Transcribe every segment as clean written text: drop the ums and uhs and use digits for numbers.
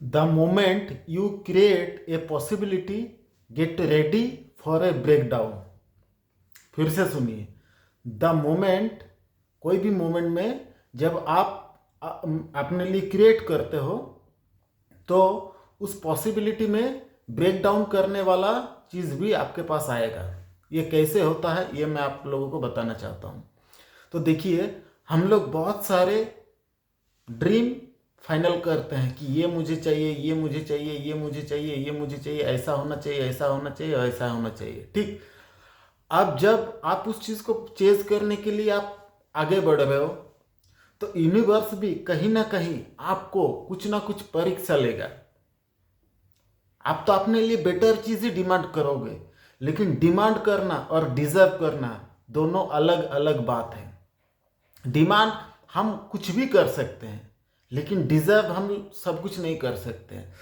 The moment you create a possibility, get ready for a breakdown. फिर से सुनिए, the moment, कोई भी मोमेंट में जब आप अपने लिए क्रिएट करते हो तो उस पॉसिबिलिटी में ब्रेक डाउन करने वाला चीज़ भी आपके पास आएगा। ये कैसे होता है ये मैं आप लोगों को बताना चाहता हूँ। तो देखिए, हम लोग बहुत सारे ड्रीम फाइनल करते हैं कि ये मुझे चाहिए, ये मुझे चाहिए, ये मुझे चाहिए, ये मुझे चाहिए, ऐसा होना चाहिए, ऐसा होना चाहिए, ऐसा होना चाहिए। ठीक, अब जब आप उस चीज़ को चेज करने के लिए आप आगे बढ़ रहे हो तो यूनिवर्स भी कहीं ना कहीं आपको कुछ ना कुछ परीक्षा लेगा। आप तो अपने लिए बेटर चीज़ ही डिमांड करोगे, लेकिन डिमांड करना और डिजर्व करना दोनों अलग अलग बात है। डिमांड हम कुछ भी कर सकते हैं, लेकिन डिजर्व हम सब कुछ नहीं कर सकते हैं।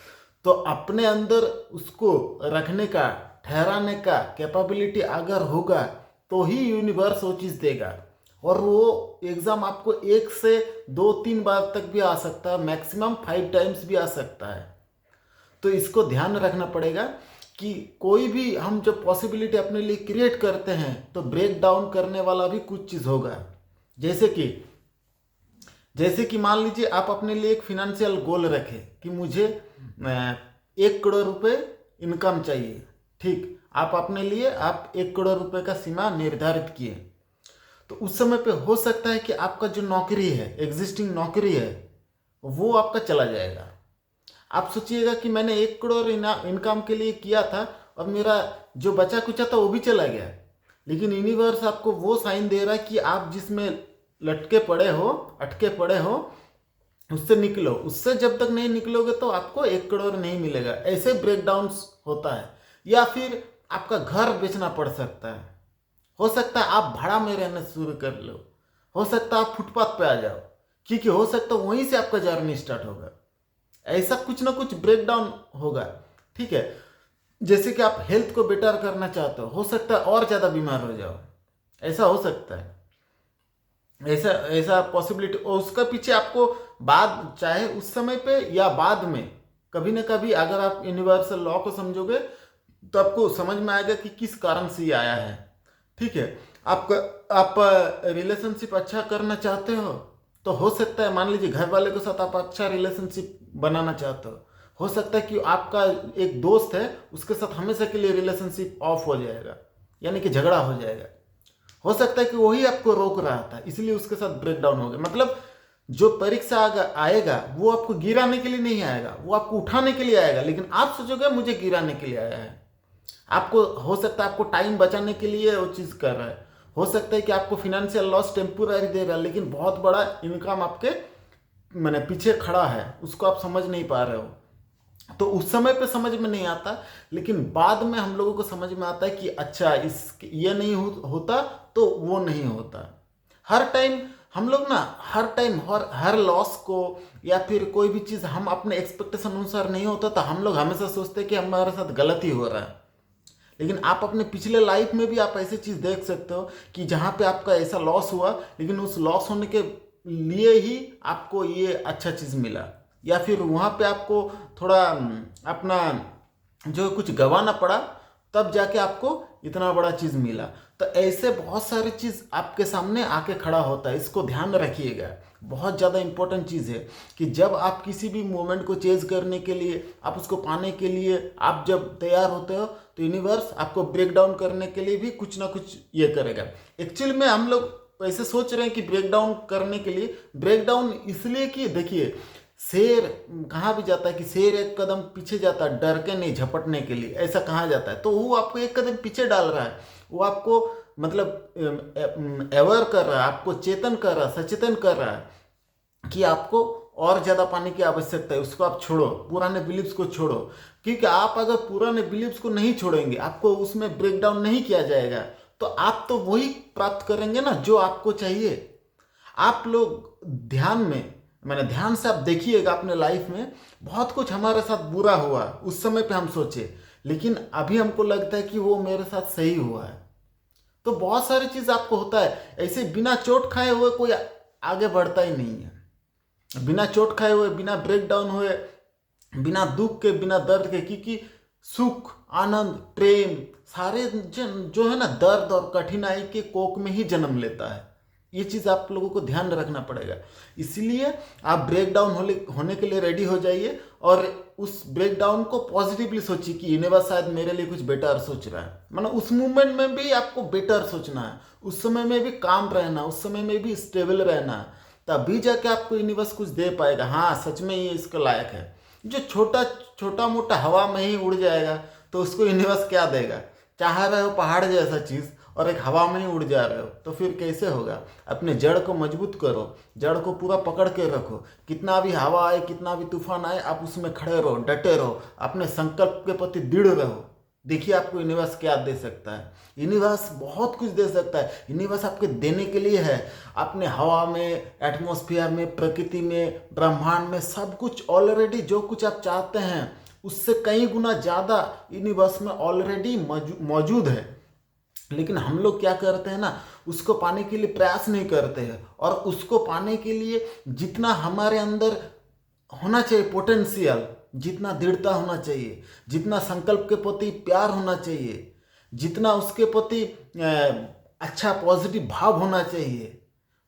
तो अपने अंदर उसको रखने का, ठहराने का कैपेबिलिटी अगर होगा तो ही यूनिवर्स वो चीज़ देगा। और वो एग्ज़ाम आपको 1 से 2-3 बार तक भी आ सकता है, मैक्सिमम 5 टाइम्स भी आ सकता है। तो इसको ध्यान रखना पड़ेगा कि कोई भी हम जब पॉसिबिलिटी अपने लिए क्रिएट करते हैं तो ब्रेक डाउन करने वाला भी कुछ चीज़ होगा। जैसे कि मान लीजिए आप अपने लिए एक फिनेंशियल गोल रखें कि मुझे 1 करोड़ रुपए इनकम चाहिए। ठीक, आप अपने लिए आप 1 करोड़ रुपए का सीमा निर्धारित किए। तो उस समय पे हो सकता है कि आपका जो नौकरी है, एग्जिस्टिंग नौकरी है, वो आपका चला जाएगा। आप सोचिएगा कि मैंने 1 करोड़ इनकम के लिए किया था और मेरा जो बचा कुचा था वो भी चला गया। लेकिन यूनिवर्स आपको वो साइन दे रहा है कि आप जिसमें लटके पड़े हो, अटके पड़े हो, उससे निकलो। उससे जब तक नहीं निकलोगे तो आपको 1 करोड़ नहीं मिलेगा। ऐसे ब्रेकडाउन होता है। या फिर आपका घर बेचना पड़ सकता है। हो सकता है आप भाड़ा में रहना शुरू कर लो। हो सकता है आप फुटपाथ पे आ जाओ, क्योंकि हो सकता है वहीं से आपका जर्नी स्टार्ट होगा। ऐसा कुछ ना कुछ ब्रेकडाउन होगा। ठीक है, जैसे कि आप हेल्थ को बेटर करना चाहते हो सकता है और ज़्यादा बीमार हो जाओ, ऐसा हो सकता है। ऐसा ऐसा पॉसिबिलिटी, और उसका पीछे आपको बाद, चाहे उस समय पे या बाद में, कभी ना कभी अगर आप यूनिवर्सल लॉ को समझोगे तो आपको समझ में आएगा कि किस कारण से ये आया है। ठीक है, आप रिलेशनशिप अच्छा करना चाहते हो हो सकता है, मान लीजिए घर वाले के साथ आप अच्छा रिलेशनशिप बनाना चाहते हो सकता है कि आपका एक दोस्त है, उसके साथ हमेशा के लिए रिलेशनशिप ऑफ हो जाएगा, यानी कि झगड़ा हो जाएगा। हो सकता है कि वही आपको रोक रहा था, इसलिए उसके साथ ब्रेकडाउन हो गया। मतलब जो परीक्षा आएगा वो आपको गिराने के लिए नहीं आएगा, वो आपको उठाने के लिए आएगा। लेकिन आप सोचोगे मुझे गिराने के लिए आया है। आपको हो सकता है आपको टाइम बचाने के लिए वो चीज़ कर रहा है। हो सकता है कि आपको फिनेंशियल लॉस टेम्पोररी दे रहा है, लेकिन बहुत बड़ा इनकम आपके मैंने पीछे खड़ा है, उसको आप समझ नहीं पा रहे हो। तो उस समय पे समझ में नहीं आता, लेकिन बाद में हम लोगों को समझ में आता है कि अच्छा ये नहीं होता तो वो नहीं होता। हर टाइम हम लोग ना, हर टाइम हर लॉस को या फिर कोई भी चीज़ हम अपने एक्सपेक्टेशन अनुसार नहीं होता तो हम लोग हमेशा सोचते हैं कि हमारे साथ गलत ही हो रहा है। लेकिन आप अपने पिछले लाइफ में भी आप ऐसी चीज़ देख सकते हो कि जहाँ पे आपका ऐसा लॉस हुआ, लेकिन उस लॉस होने के लिए ही आपको ये अच्छा चीज़ मिला, या फिर वहाँ पे आपको थोड़ा अपना जो कुछ गंवाना पड़ा, तब जाके आपको इतना बड़ा चीज़ मिला। तो ऐसे बहुत सारी चीज़ आपके सामने आके खड़ा होता है, इसको ध्यान रखिएगा। बहुत ज़्यादा इंपॉर्टेंट चीज़ है कि जब आप किसी भी मोमेंट को चेज करने के लिए, आप उसको पाने के लिए आप जब तैयार होते हो तो यूनिवर्स आपको ब्रेक डाउन करने के लिए भी कुछ ना कुछ ये करेगा। एक्चुअल में हम लोग ऐसे सोच रहे हैं कि ब्रेक डाउन करने के लिए, ब्रेक डाउन इसलिए कि देखिए, शेर कहा भी जाता है कि शेर 1 कदम पीछे जाता है डर के नहीं झपटने के लिए, ऐसा कहा जाता है। तो वो आपको 1 कदम पीछे डाल रहा है, वो आपको मतलब अवेयर कर रहा है, आपको चेतन कर रहा है, सचेतन कर रहा है कि आपको और ज़्यादा पाने की आवश्यकता है। उसको आप छोड़ो, पुराने बिलीव्स को छोड़ो। क्योंकि आप अगर पुराने बिलीव्स को नहीं छोड़ेंगे, आपको उसमें ब्रेक डाउन नहीं किया जाएगा, तो आप तो वही प्राप्त करेंगे ना जो आपको चाहिए। आप लोग ध्यान में, मैंने ध्यान से आप देखिएगा अपने लाइफ में, बहुत कुछ हमारे साथ बुरा हुआ उस समय पे हम सोचे, लेकिन अभी हमको लगता है कि वो मेरे साथ सही हुआ है। तो बहुत सारी चीज़ आपको होता है, ऐसे बिना चोट खाए हुए कोई आगे बढ़ता ही नहीं है। बिना चोट खाए हुए, बिना ब्रेक डाउन हुए बिना दुख के, बिना दर्द के, क्योंकि सुख, आनंद, प्रेम सारे जो है ना दर्द और कठिनाई के कोख में ही जन्म लेता है। ये चीज़ आप लोगों को ध्यान रखना पड़ेगा। इसलिए आप ब्रेक डाउन होने के लिए रेडी हो जाइए और उस ब्रेक डाउन को पॉजिटिवली सोचिए कि यूनिवर्स शायद मेरे लिए कुछ बेटर सोच रहा है। मतलब उस मूवमेंट में भी आपको बेटर सोचना है, उस समय में भी काम रहना, उस समय में भी स्टेबल रहना है, तभी जाके आपको यूनिवर्स कुछ दे पाएगा। हाँ, सच में ये इसके लायक है। जो छोटा मोटा हवा में ही उड़ जाएगा तो उसको यूनिवर्स क्या देगा? चाह रहे हो पहाड़ जैसा चीज़ और एक हवा में ही उड़ जा रहे हो, तो फिर कैसे होगा? अपने जड़ को मजबूत करो, जड़ को पूरा पकड़ के रखो। कितना भी हवा आए, कितना भी तूफान आए, आप उसमें खड़े रहो, डटे रहो, अपने संकल्प के प्रति दृढ़ रहो। देखिए आपको यूनिवर्स क्या दे सकता है। यूनिवर्स बहुत कुछ दे सकता है। यूनिवर्स आपके देने के लिए है। अपने हवा में, एटमॉस्फेयर में, प्रकृति में, ब्रह्मांड में सब कुछ ऑलरेडी, जो कुछ आप चाहते हैं उससे कई गुना ज़्यादा यूनिवर्स में ऑलरेडी मौजूद है। लेकिन हम लोग क्या करते हैं ना, उसको पाने के लिए प्रयास नहीं करते हैं। और उसको पाने के लिए जितना हमारे अंदर होना चाहिए पोटेंशियल, जितना दृढ़ता होना चाहिए, जितना संकल्प के प्रति प्यार होना चाहिए, जितना उसके प्रति अच्छा पॉजिटिव भाव होना चाहिए,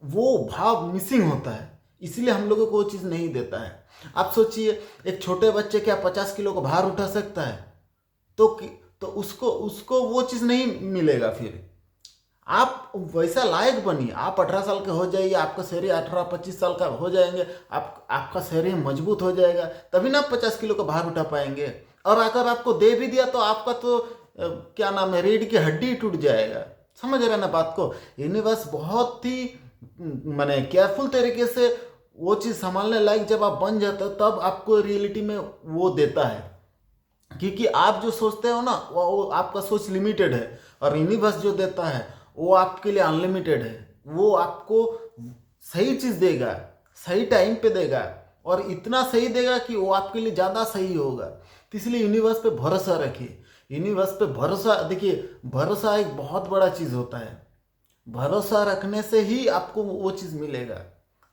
वो भाव मिसिंग होता है। इसलिए हम लोगों को वो चीज़ नहीं देता है। आप सोचिए, एक छोटे बच्चे क्या 50 किलो का भार उठा सकता है? तो उसको वो चीज़ नहीं मिलेगा। फिर आप वैसा लायक बनिए। आप 18 साल के हो जाइए, आपका शरीर 18-25 साल का हो जाएंगे, आपका शरीर मजबूत हो जाएगा, तभी ना आप 50 किलो का भार उठा पाएंगे। और अगर आपको दे भी दिया तो आपका तो क्या नाम है, रीढ़ की हड्डी टूट जाएगा। समझ रहे ना बात को? यूनिवर्स बहुत ही माने केयरफुल तरीके से वो चीज़ संभालने लायक जब आप बन जाते हो, तब आपको रियलिटी में वो देता है। क्योंकि आप जो सोचते हो ना, वो आपका सोच लिमिटेड है, और यूनिवर्स जो देता है वो आपके लिए अनलिमिटेड है। वो आपको सही चीज़ देगा, सही टाइम पे देगा, और इतना सही देगा कि वो आपके लिए ज़्यादा सही होगा। तो इसलिए यूनिवर्स पे भरोसा रखिए। यूनिवर्स पे भरोसा, देखिए भरोसा एक बहुत बड़ा चीज़ होता है। भरोसा रखने से ही आपको वो चीज़ मिलेगा,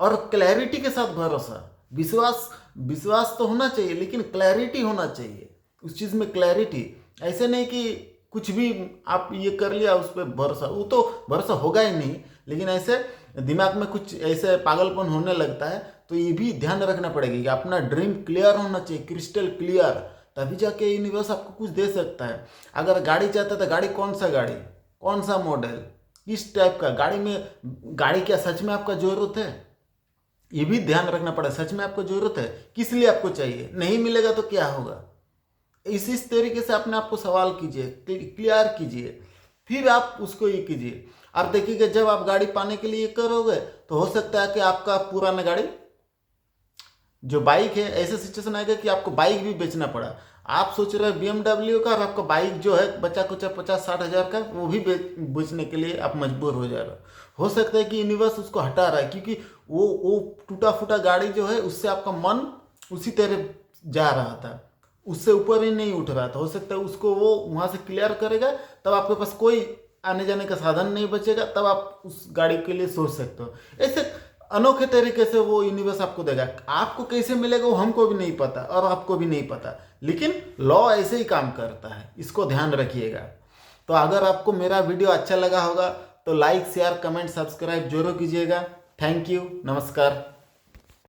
और क्लैरिटी के साथ भरोसा। विश्वास तो होना चाहिए, लेकिन क्लैरिटी होना चाहिए उस चीज़ में। क्लैरिटी ऐसे नहीं कि कुछ भी आप ये कर लिया उस पर भरोसा, वो तो भरोसा होगा ही नहीं। लेकिन ऐसे दिमाग में कुछ ऐसे पागलपन होने लगता है, तो ये भी ध्यान रखना पड़ेगा कि अपना ड्रीम क्लियर होना चाहिए, क्रिस्टल क्लियर, तभी जाके यूनिवर्स आपको कुछ दे सकता है। अगर गाड़ी चाहता है तो गाड़ी कौन सा गाड़ी, कौन सा मॉडल, किस टाइप का गाड़ी में, गाड़ी क्या सच में आपका ज़रूरत है? ये भी ध्यान रखना पड़ेगा। सच में आपको ज़रूरत है, किस लिए आपको चाहिए? नहीं मिलेगा तो क्या होगा? इस तरीके से अपने आप को सवाल कीजिए, क्लियर कीजिए, फिर आप उसको ये कीजिए। आप देखिएगा जब आप गाड़ी पाने के लिए करोगे तो हो सकता है कि आपका पुराना गाड़ी जो बाइक है, ऐसे सिचुएशन आएगा कि आपको बाइक भी बेचना पड़ा। आप सोच रहे हैं BMW का, और आपका बाइक जो है बचा कुचा 50-60 हज़ार का, वो भी बेचने के लिए आप मजबूर हो जा रहे हो सकता है कि यूनिवर्स उसको हटा रहा है, क्योंकि वो टूटा फूटा गाड़ी जो है उससे आपका मन उसी तरह जा रहा था, उससे ऊपर ही नहीं उठ रहा था। हो सकता है उसको वो वहाँ से क्लियर करेगा, तब आपके पास कोई आने जाने का साधन नहीं बचेगा, तब आप उस गाड़ी के लिए सोच सकते हो। ऐसे अनोखे तरीके से वो यूनिवर्स आपको देगा। आपको कैसे मिलेगा वो हमको भी नहीं पता, और आपको भी नहीं पता, लेकिन लॉ ऐसे ही काम करता है, इसको ध्यान रखिएगा। तो अगर आपको मेरा वीडियो अच्छा लगा होगा तो लाइक, शेयर, कमेंट, सब्सक्राइब जरूर कीजिएगा। थैंक यू, नमस्कार।